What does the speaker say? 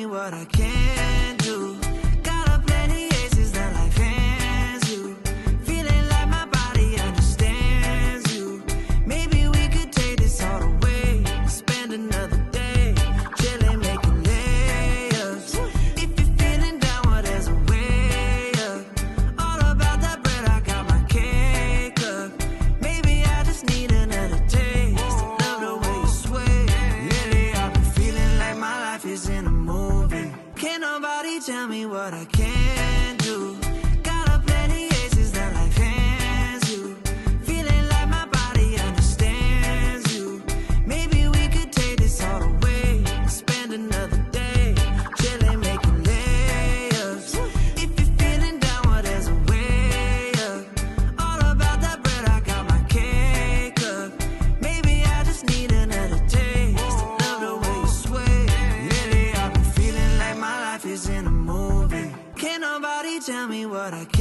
me what I can do. Got a plenty aces that life hands you. Feeling like my body understands you. Maybe we could take this all the way. Spend another day chilling, making layups. If you're feeling down, well, there's a way up. All about that bread, I got my cake up. Maybe I just need another taste. Love the way you sway. Lately I've been feeling like my life is in a movie. Can't nobody tell me what I can do. Got a plenty aces that life hands you. Feeling like my body understands you. Maybe we could take this all the way. Spend another day chilling, making layups. If you're feeling down, well, there's a way up. All about that bread, I got my cake up. Maybe I just need another taste. Love the way you sway. Lately I've been feeling like my life is in a movie. Can't nobody tell me what I can